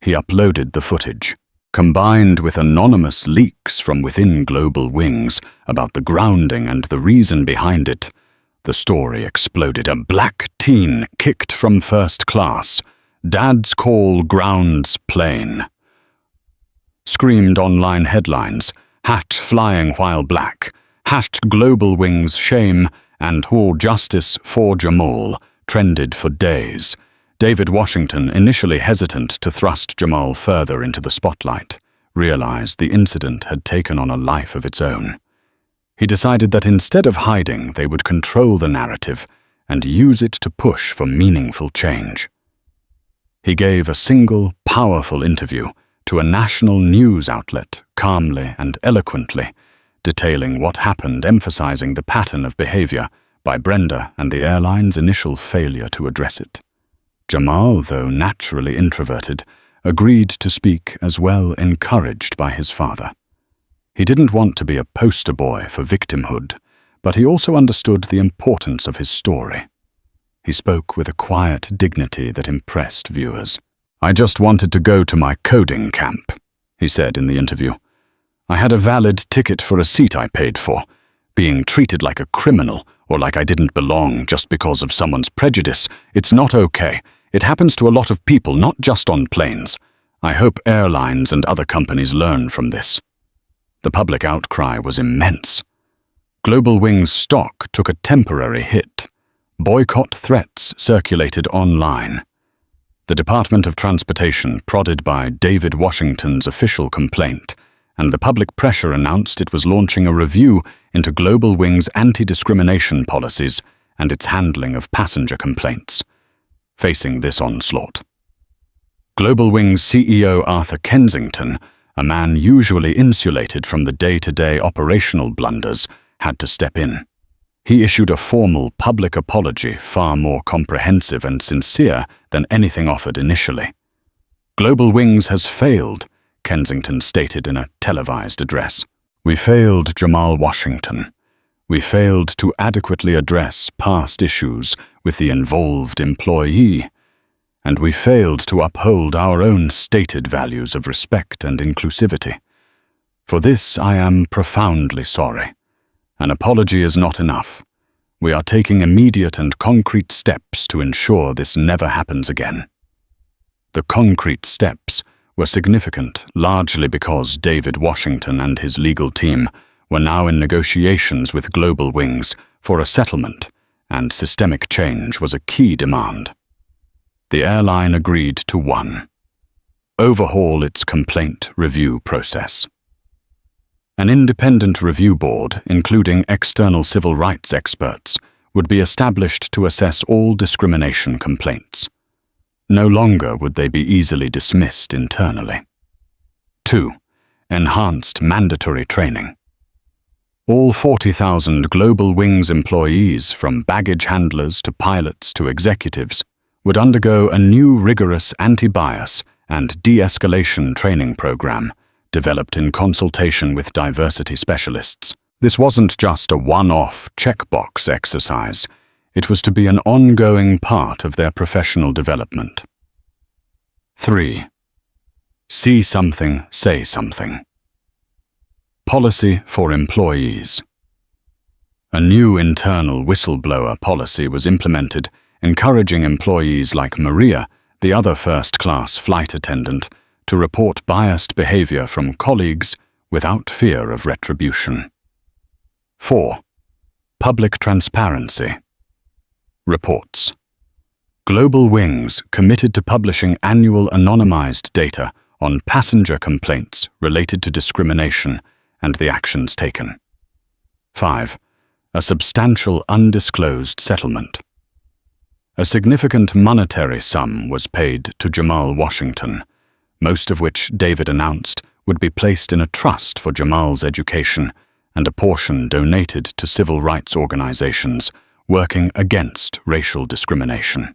he uploaded the footage. Combined with anonymous leaks from within Global Wings about the grounding and the reason behind it, the story exploded. A black teen kicked from first class. Dad's call grounds plane. Screamed online headlines, hat flying while black, hashed Global Wings shame, and "All justice for Jamal" trended for days. David Washington, initially hesitant to thrust Jamal further into the spotlight, realized the incident had taken on a life of its own. He decided that instead of hiding, they would control the narrative and use it to push for meaningful change. He gave a single, powerful interview to a national news outlet, calmly and eloquently, detailing what happened, emphasizing the pattern of behavior by Brenda and the airline's initial failure to address it. Jamal, though naturally introverted, agreed to speak as well, encouraged by his father. He didn't want to be a poster boy for victimhood, but he also understood the importance of his story. He spoke with a quiet dignity that impressed viewers. "I just wanted to go to my coding camp," he said in the interview. "I had a valid ticket for a seat I paid for. Being treated like a criminal or like I didn't belong just because of someone's prejudice, it's not okay. It happens to a lot of people, not just on planes. I hope airlines and other companies learn from this." The public outcry was immense. Global Wings stock took a temporary hit. Boycott threats circulated online. The Department of Transportation, prodded by David Washington's official complaint, and the public pressure announced it was launching a review into Global Wing's anti-discrimination policies and its handling of passenger complaints. Facing this onslaught, Global Wing's CEO Arthur Kensington, a man usually insulated from the day-to-day operational blunders, had to step in. He issued a formal public apology far more comprehensive and sincere than anything offered initially. "Global Wings has failed," Kensington stated in a televised address. "We failed Jamal Washington. We failed to adequately address past issues with the involved employee, and we failed to uphold our own stated values of respect and inclusivity. For this I am profoundly sorry. An apology is not enough. We are taking immediate and concrete steps to ensure this never happens again." The concrete steps were significant largely because David Washington and his legal team were now in negotiations with Global Wings for a settlement, and systemic change was a key demand. The airline agreed to 1. Overhaul its complaint review process. An independent review board, including external civil rights experts, would be established to assess all discrimination complaints. No longer would they be easily dismissed internally. 2. Enhanced mandatory training. All 40,000 Global Wings employees, from baggage handlers to pilots to executives, would undergo a new rigorous anti-bias and de-escalation training program developed in consultation with diversity specialists. This wasn't just a one-off checkbox exercise. It was to be an ongoing part of their professional development. 3. See something, say something. Policy for employees. A new internal whistleblower policy was implemented, encouraging employees like Maria, the other first-class flight attendant, to report biased behavior from colleagues without fear of retribution. 4. Public transparency. Reports. Global Wings committed to publishing annual anonymized data on passenger complaints related to discrimination and the actions taken. 5. A substantial undisclosed settlement. A significant monetary sum was paid to Jamal Washington, most of which David announced would be placed in a trust for Jamal's education and a portion donated to civil rights organizations working against racial discrimination.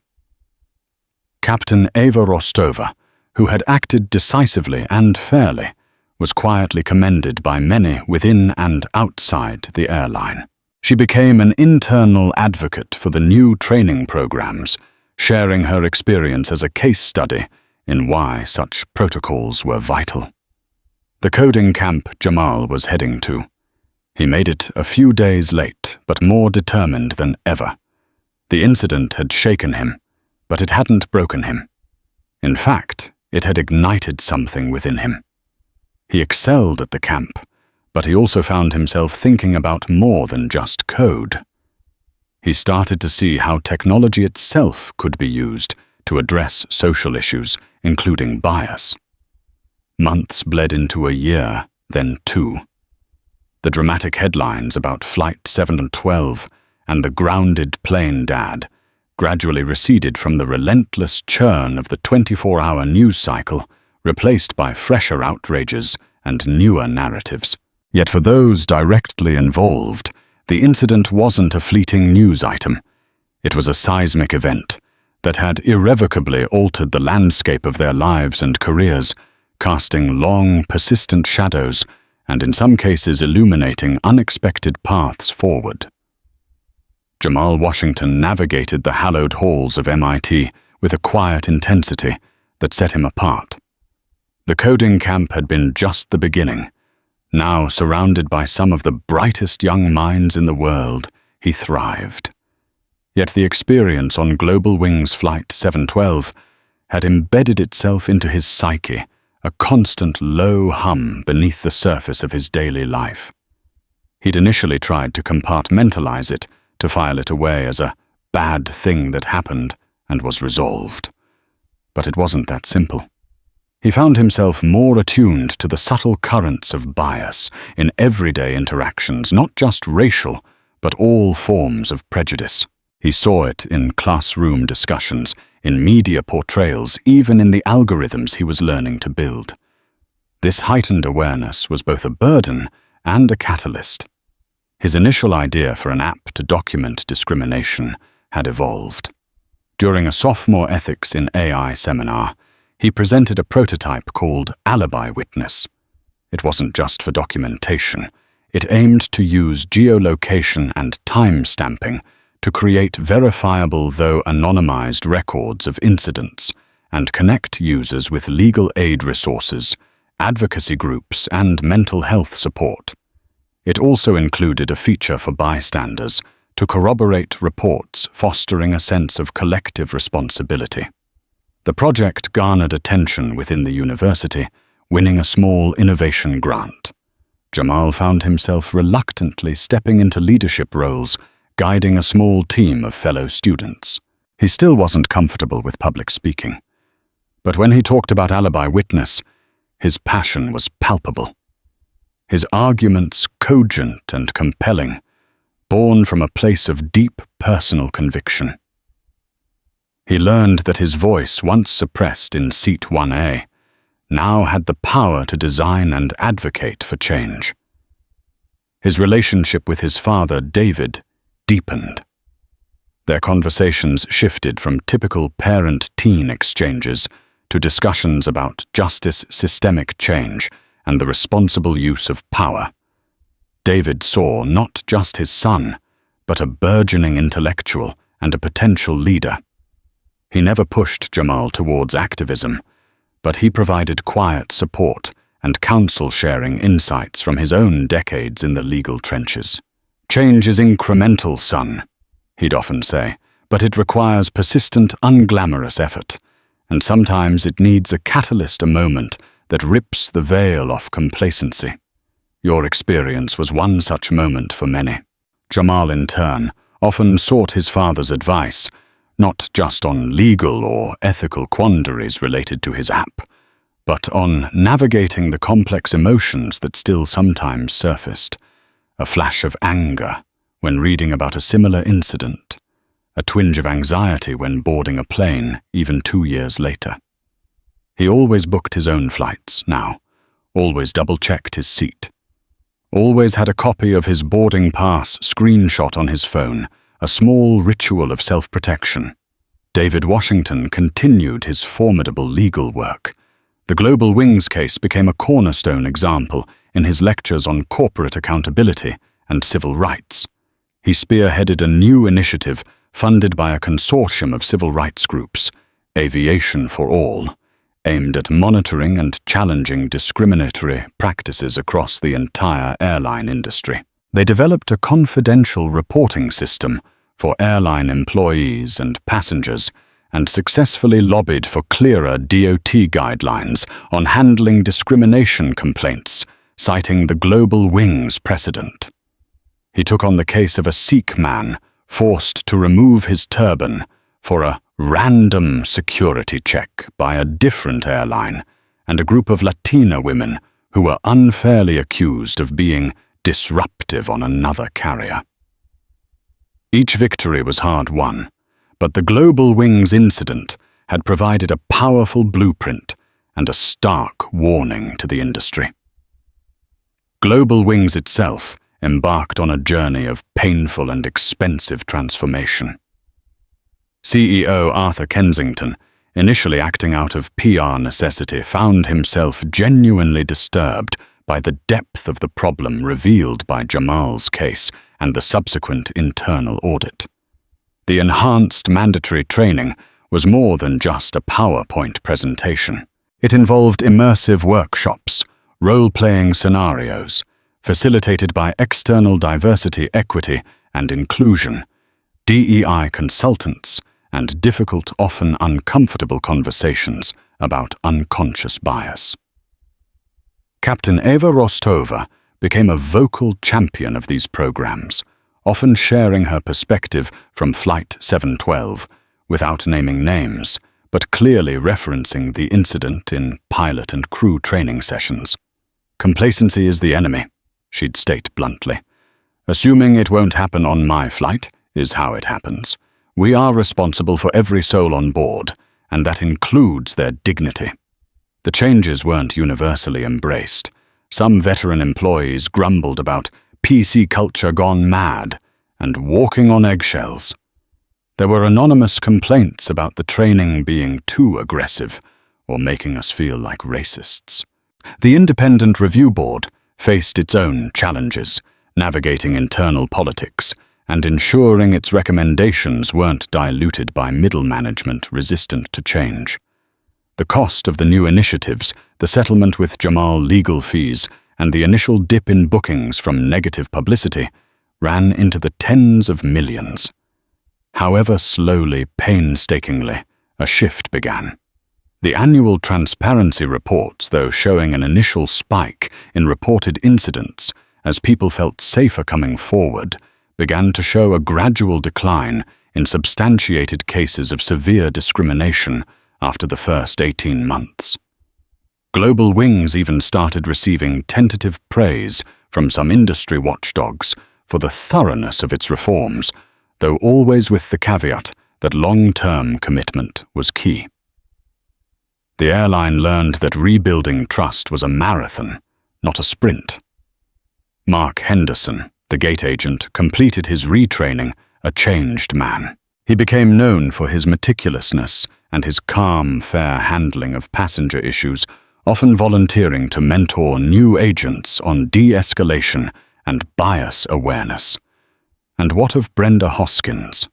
Captain Eva Rostova, who had acted decisively and fairly, was quietly commended by many within and outside the airline. She became an internal advocate for the new training programs, sharing her experience as a case study in why such protocols were vital. The coding camp Jamal was heading to. He made it a few days late, but more determined than ever. The incident had shaken him, but it hadn't broken him. In fact, it had ignited something within him. He excelled at the camp, but he also found himself thinking about more than just code. He started to see how technology itself could be used to address social issues, including bias. Months bled into a year, then 2. The dramatic headlines about Flight 712 and the grounded plane dad gradually receded from the relentless churn of the 24-hour news cycle, replaced by fresher outrages and newer narratives. Yet for those directly involved, the incident wasn't a fleeting news item. It was a seismic event that had irrevocably altered the landscape of their lives and careers, casting long, persistent shadows and in some cases illuminating unexpected paths forward. Jamal Washington navigated the hallowed halls of MIT with a quiet intensity that set him apart. The coding camp had been just the beginning. Now, surrounded by some of the brightest young minds in the world, he thrived. Yet the experience on Global Wings Flight 712 had embedded itself into his psyche, a constant low hum beneath the surface of his daily life. He'd initially tried to compartmentalize it, to file it away as a bad thing that happened and was resolved. But it wasn't that simple. He found himself more attuned to the subtle currents of bias in everyday interactions, not just racial, but all forms of prejudice. He saw it in classroom discussions, in media portrayals, even in the algorithms he was learning to build. This heightened awareness was both a burden and a catalyst. His initial idea for an app to document discrimination had evolved. During a sophomore ethics in AI seminar, he presented a prototype called Alibi Witness. It wasn't just for documentation. It aimed to use geolocation and time stamping to create verifiable though anonymized records of incidents and connect users with legal aid resources, advocacy groups, and mental health support. It also included a feature for bystanders to corroborate reports, fostering a sense of collective responsibility. The project garnered attention within the university, winning a small innovation grant. Jamal found himself reluctantly stepping into leadership roles, guiding a small team of fellow students. He still wasn't comfortable with public speaking. But when he talked about Alibi Witness, his passion was palpable. His arguments cogent and compelling, born from a place of deep personal conviction. He learned that his voice, once suppressed in Seat 1A, now had the power to design and advocate for change. His relationship with his father, David, deepened. Their conversations shifted from typical parent-teen exchanges to discussions about justice, systemic change, and the responsible use of power. David saw not just his son, but a burgeoning intellectual and a potential leader. He never pushed Jamal towards activism, but he provided quiet support and counsel-sharing insights from his own decades in the legal trenches. "Change is incremental, son," he'd often say, "but it requires persistent, unglamorous effort, and sometimes it needs a catalyst, a moment that rips the veil off complacency. Your experience was one such moment for many." Jamal, in turn, often sought his father's advice, not just on legal or ethical quandaries related to his app, but on navigating the complex emotions that still sometimes surfaced. A flash of anger when reading about a similar incident, a twinge of anxiety when boarding a plane even 2 years later. He always booked his own flights now, always double-checked his seat, always had a copy of his boarding pass screenshot on his phone, a small ritual of self-protection. David Washington continued his formidable legal work. The Global Wings case became a cornerstone example in his lectures on corporate accountability and civil rights. He spearheaded a new initiative funded by a consortium of civil rights groups, Aviation for All, aimed at monitoring and challenging discriminatory practices across the entire airline industry. They developed a confidential reporting system for airline employees and passengers and successfully lobbied for clearer DOT guidelines on handling discrimination complaints, citing the Global Wings precedent. He took on the case of a Sikh man forced to remove his turban for a random security check by a different airline, and a group of Latina women who were unfairly accused of being disruptive on another carrier. Each victory was hard-won, but the Global Wings incident had provided a powerful blueprint and a stark warning to the industry. Global Wings itself embarked on a journey of painful and expensive transformation. CEO Arthur Kensington, initially acting out of PR necessity, found himself genuinely disturbed by the depth of the problem revealed by Jamal's case and the subsequent internal audit. The enhanced mandatory training was more than just a PowerPoint presentation. It involved immersive workshops, role-playing scenarios, facilitated by external diversity, equity, and inclusion, DEI consultants, and difficult, often uncomfortable conversations about unconscious bias. Captain Eva Rostova became a vocal champion of these programs, often sharing her perspective from Flight 712 without naming names, but clearly referencing the incident in pilot and crew training sessions. "Complacency is the enemy," she'd state bluntly. "Assuming it won't happen on my flight is how it happens. We are responsible for every soul on board, and that includes their dignity." The changes weren't universally embraced. Some veteran employees grumbled about PC culture gone mad and walking on eggshells. There were anonymous complaints about the training being too aggressive or making us feel like racists. The Independent Review Board faced its own challenges, navigating internal politics and ensuring its recommendations weren't diluted by middle management resistant to change. The cost of the new initiatives, the settlement with Jamal legal fees, and the initial dip in bookings from negative publicity ran into the tens of millions. However slowly, painstakingly, a shift began. The annual transparency reports, though showing an initial spike in reported incidents as people felt safer coming forward, began to show a gradual decline in substantiated cases of severe discrimination after the first 18 months. Global Wings even started receiving tentative praise from some industry watchdogs for the thoroughness of its reforms, though always with the caveat that long-term commitment was key. The airline learned that rebuilding trust was a marathon, not a sprint. Mark Henderson, the gate agent, completed his retraining a changed man. He became known for his meticulousness and his calm, fair handling of passenger issues, often volunteering to mentor new agents on de-escalation and bias awareness. And what of Brenda Hoskins?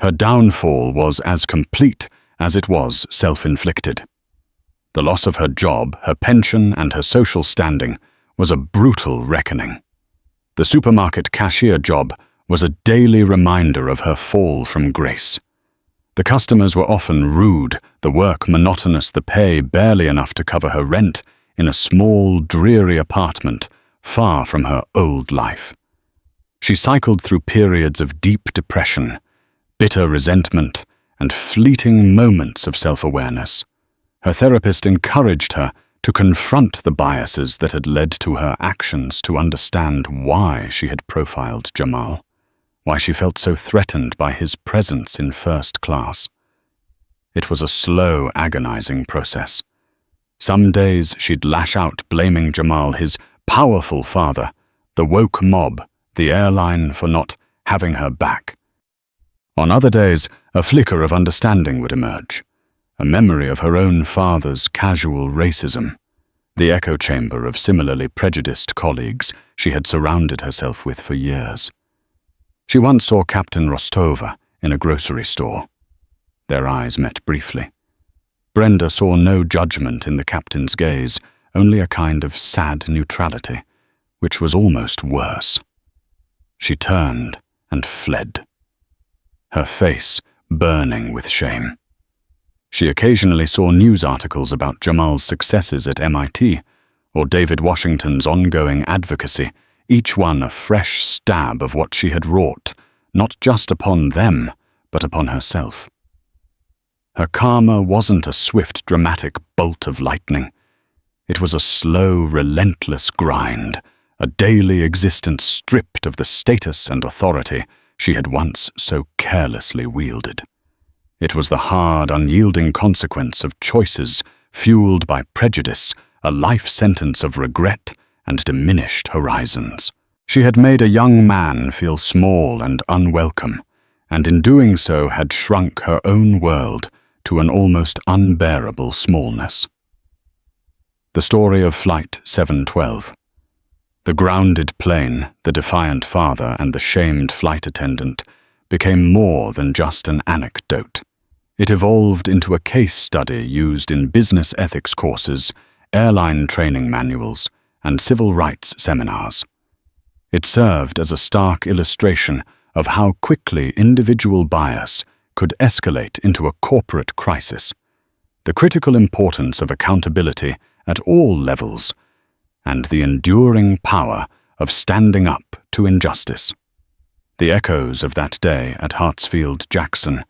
Her downfall was as complete as it was self-inflicted. The loss of her job, her pension, and her social standing was a brutal reckoning. The supermarket cashier job was a daily reminder of her fall from grace. The customers were often rude, the work monotonous, the pay barely enough to cover her rent in a small, dreary apartment far from her old life. She cycled through periods of deep depression, bitter resentment, and fleeting moments of self-awareness. Her therapist encouraged her to confront the biases that had led to her actions, to understand why she had profiled Jamal, why she felt so threatened by his presence in first class. It was a slow, agonizing process. Some days she'd lash out blaming Jamal, his powerful father, the woke mob, the airline for not having her back. On other days, a flicker of understanding would emerge, a memory of her own father's casual racism, the echo chamber of similarly prejudiced colleagues she had surrounded herself with for years. She once saw Captain Rostova in a grocery store. Their eyes met briefly. Brenda saw no judgment in the captain's gaze, only a kind of sad neutrality, which was almost worse. She turned and fled, her face burning with shame. She occasionally saw news articles about Jamal's successes at MIT or David Washington's ongoing advocacy, each one a fresh stab of what she had wrought, not just upon them, but upon herself. Her karma wasn't a swift, dramatic bolt of lightning. It was a slow, relentless grind, a daily existence stripped of the status and authority she had once so carelessly wielded. It was the hard, unyielding consequence of choices fueled by prejudice, a life sentence of regret and diminished horizons. She had made a young man feel small and unwelcome, and in doing so had shrunk her own world to an almost unbearable smallness. The story of Flight 712. The grounded plane, the defiant father, and the shamed flight attendant became more than just an anecdote. It evolved into a case study used in business ethics courses, airline training manuals, and civil rights seminars. It served as a stark illustration of how quickly individual bias could escalate into a corporate crisis, the critical importance of accountability at all levels, and the enduring power of standing up to injustice. The echoes of that day at Hartsfield-Jackson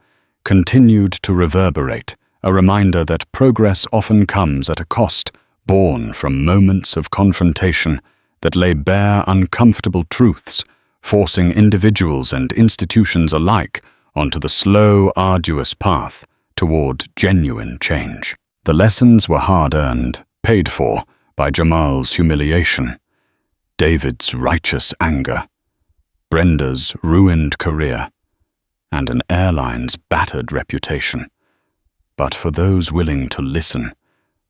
continued to reverberate a reminder that progress often comes at a cost born from moments of confrontation that lay bare uncomfortable truths, forcing individuals and institutions alike onto the slow, arduous path toward genuine change. The lessons were hard-earned, paid for by Jamal's humiliation, David's righteous anger, Brenda's ruined career, and an airline's battered reputation. But for those willing to listen,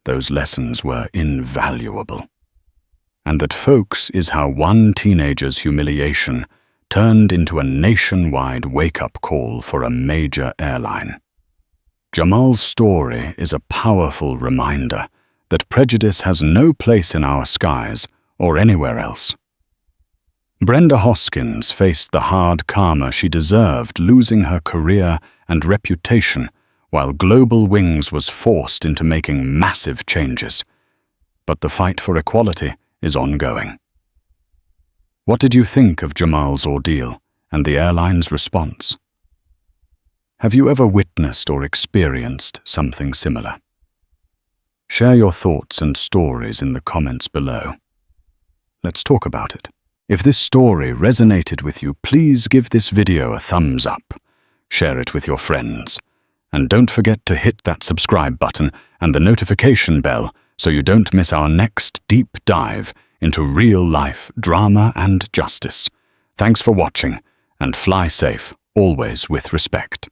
those lessons were invaluable. And that, folks, is how one teenager's humiliation turned into a nationwide wake-up call for a major airline. Jamal's story is a powerful reminder that prejudice has no place in our skies or anywhere else. Brenda Hoskins faced the hard karma she deserved, losing her career and reputation while Global Wings was forced into making massive changes. But the fight for equality is ongoing. What did you think of Jamal's ordeal and the airline's response? Have you ever witnessed or experienced something similar? Share your thoughts and stories in the comments below. Let's talk about it. If this story resonated with you, please give this video a thumbs up, share it with your friends, and don't forget to hit that subscribe button and the notification bell so you don't miss our next deep dive into real-life drama and justice. Thanks for watching, and fly safe, always with respect.